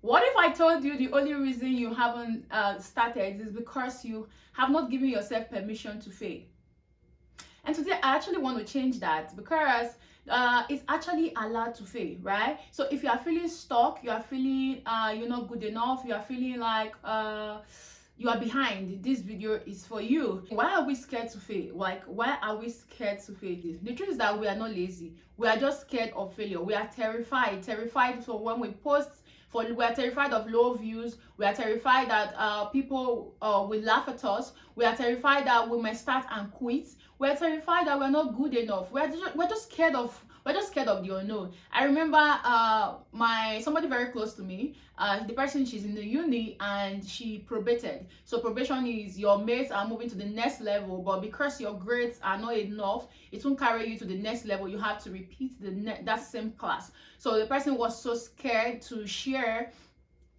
What if I told you the only reason you haven't started is because you have not given yourself permission to fail? And today I actually want to change that, because it's actually allowed to fail, right? So if you are feeling stuck, you are feeling you're not good enough, you are feeling like you are behind, this video is for you. Why are we scared to fail? Like, why are we scared to fail? This, the truth is that we are not lazy, we are just scared of failure. We are terrified. So when we post, we are terrified of low views, we are terrified that people will laugh at us, we are terrified that we may start and quit, we are terrified that we're not good enough, we're just scared of the unknown. I remember somebody very close to me, the person, she's in the uni and she probated. So probation is your mates are moving to the next level, but because your grades are not enough, it won't carry you to the next level. You have to repeat that same class. So the person was so scared to share.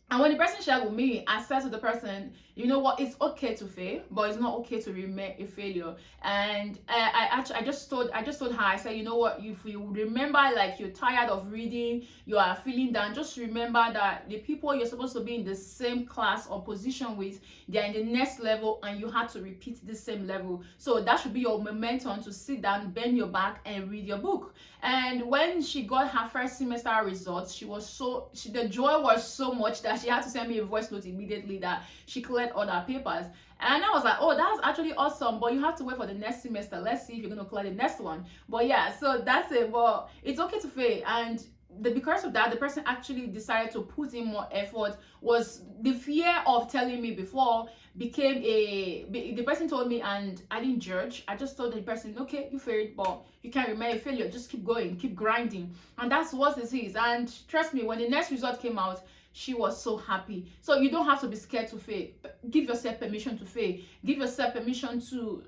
And when the person shared with me, I said to the person, you know what, it's okay to fail, but it's not okay to remain a failure. And I just told her, I said, you know what, if you remember, like, you're tired of reading, you are feeling down, just remember that the people you're supposed to be in the same class or position with, they're in the next level, and you had to repeat the same level. So that should be your momentum to sit down, bend your back, and read your book. And when she got her first semester results, the joy was so much that she had to send me a voice note immediately that she cleared all her papers. And I was like, oh, that's actually awesome, but you have to wait for the next semester. Let's see if you're going to clear the next one. But yeah, so that's it. But it's okay to fail. And because of that, the person actually decided to put in more effort. Was the fear of telling me before became the person told me, and I didn't judge. I just told the person, okay, you failed, but you can't remain a failure. Just keep going, keep grinding. And that's what it is. And trust me, when the next result came out, she was so happy. So you don't have to be scared to fail. Give yourself permission to fail. Give yourself permission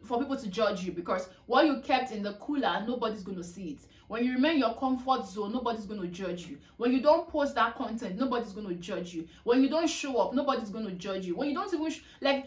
for people to judge you, because what you kept in the cooler, nobody's going to see it. When you remain in your comfort zone, nobody's going to judge you. When you don't post that content, nobody's going to judge you. When you don't show up, nobody's going to judge you. When you don't even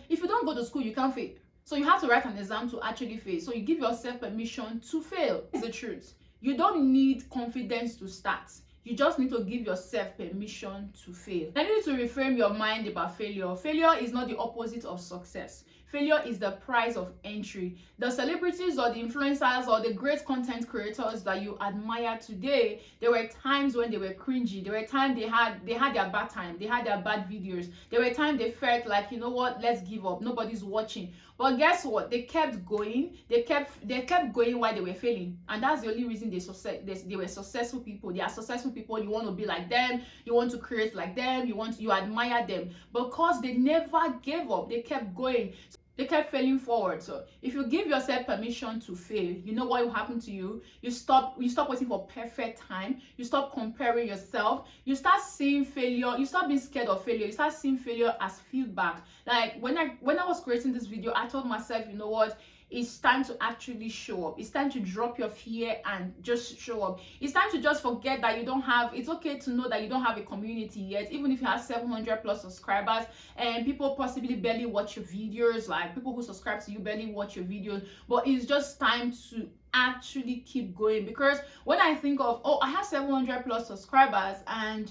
if you don't go to school, you can't fail. So you have to write an exam to actually fail. So you give yourself permission to fail. It's the truth. You don't need confidence to start. You just need to give yourself permission to fail. I need to reframe your mind about failure. Failure is not the opposite of success. Failure is the price of entry. The celebrities or the influencers or the great content creators that you admire today, there were times when they were cringy. There were times they had their bad time. They had their bad videos. There were times they felt like, you know what, let's give up. Nobody's watching. But guess what? They kept going. They kept going while they were failing. And that's the only reason they were successful people. They are successful people. You want to be like them. You want to create like them. You admire them. Because they never gave up. They kept going. They kept failing forward. So if you give yourself permission to fail, you know what will happen to you? You stop waiting for perfect time. You stop comparing yourself. You start seeing failure. You stop being scared of failure. You start seeing failure as feedback. Like when I was creating this video, I told myself, you know what? It's time to actually show up. It's time to drop your fear and just show up. It's time to just forget that you don't have, it's okay to know that you don't have a community yet, even if you have 700 plus subscribers and people possibly barely watch your videos, like people who subscribe to you barely watch your videos, but it's just time to actually keep going. Because when I think of, oh, I have 700 plus subscribers and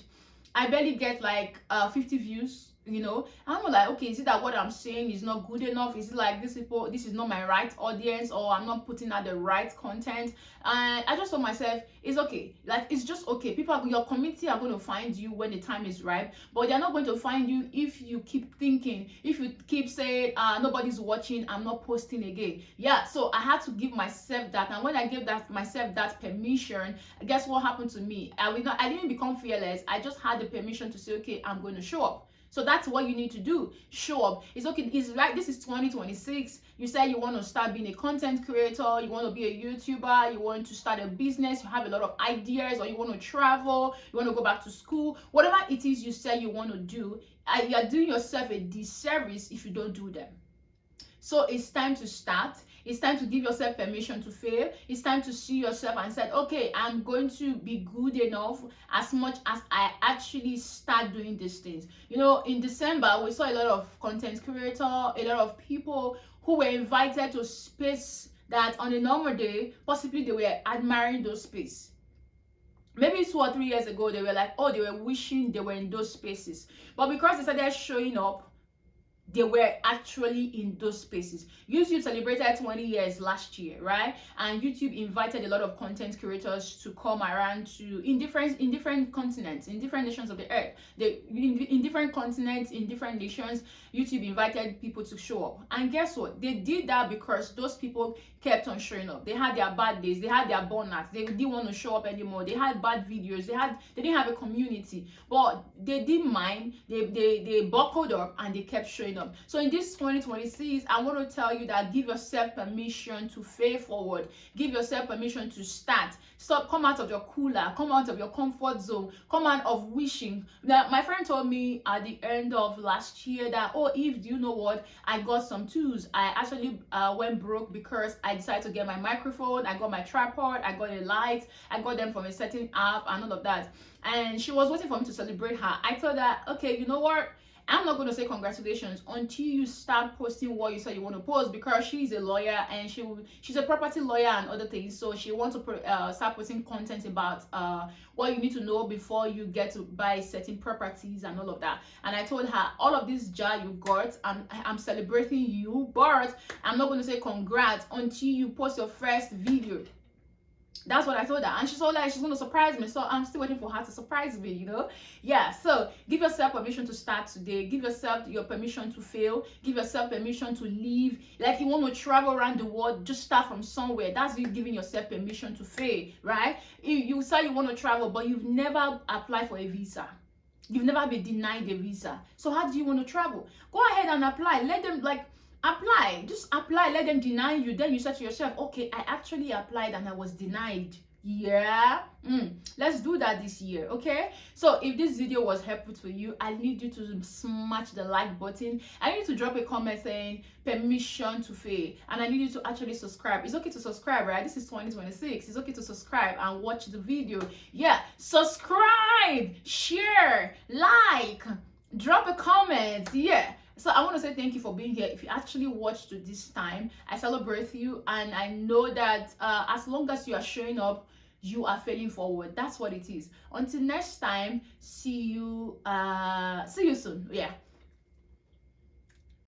I barely get like 50 views, you know, I'm like, okay, is it that what I'm saying is not good enough? Is it like this is not my right audience, or I'm not putting out the right content? And I just told myself, it's okay. Like, it's just okay. Your community are going to find you when the time is right, but they're not going to find you if you keep thinking, if you keep saying, nobody's watching, I'm not posting again. Yeah, so I had to give myself that. And when I gave myself that permission, guess what happened to me? I didn't become fearless. I just had the permission to say, okay, I'm going to show up. So that's what you need to do. Show up. It's okay. It's right. This is 2026. You say you want to start being a content creator. You want to be a YouTuber. You want to start a business. You have a lot of ideas, or you want to travel. You want to go back to school. Whatever it is you say you want to do, you are doing yourself a disservice if you don't do them. So it's time to start. It's time to give yourself permission to fail. It's time to see yourself and say, okay, I'm going to be good enough as much as I actually start doing these things. You know, in December, we saw a lot of content creators, a lot of people who were invited to space that on a normal day, possibly they were admiring those space. maybe 2 or 3 years ago, they were like, oh, they were wishing they were in those spaces. But because they started showing up, they were actually in those spaces. YouTube celebrated 20 years last year, right? And YouTube invited a lot of content creators to come around to in different continents, in different nations of the earth. In different continents, in different nations, YouTube invited people to show up. And guess what? They did that because those people kept on showing up. They had their bad days, they had their burnouts, they didn't want to show up anymore, they had bad videos, they didn't have a community, but they didn't mind. They buckled up and they kept showing up. So in this 2026, I want to tell you that give yourself permission to fail forward. Give yourself permission to start. Come out of your cooler, come out of your comfort zone, come out of wishing. Now, my friend told me at the end of last year that, oh, Eve, do you know what? I got some tools. I actually went broke because I decided to get my microphone, I got my tripod, I got a light, I got them from a certain app and all of that. And she was waiting for me to celebrate her. I told her, okay, you know what? I'm not going to say congratulations until you start posting what you said you want to post, because she's a lawyer and she's a property lawyer and other things. So she wants to start posting content about what you need to know before you get to buy certain properties and all of that. And I told her, all of this jar you got, I'm celebrating you, but I'm not going to say congrats until you post your first video. That's what I told her, and she's all like, she's going to surprise me. So I'm still waiting for her to surprise me, you know. Yeah, so give yourself permission to start today. Give yourself your permission to fail. Give yourself permission to leave. Like you want to travel around the world, just start from somewhere. That's you giving yourself permission to fail, right? You say you want to travel, but you've never applied for a visa. You've never been denied a visa. So how do you want to travel? Go ahead and apply. Let them apply. Just apply. Let them deny you. Then you say to yourself, okay, I actually applied and I was denied. Yeah. Let's do that this year. Okay. So if this video was helpful to you, I need you to smash the like button. I need you to drop a comment saying permission to fail, and I need you to actually subscribe. It's okay to subscribe, right? This is 2026. It's okay to subscribe and watch the video. Yeah, subscribe, share, like, drop a comment. Yeah. So I want to say thank you for being here. If you actually watched to this time, I celebrate you, and I know that as long as you are showing up, you are failing forward. That's what it is. Until next time, see you soon. Yeah.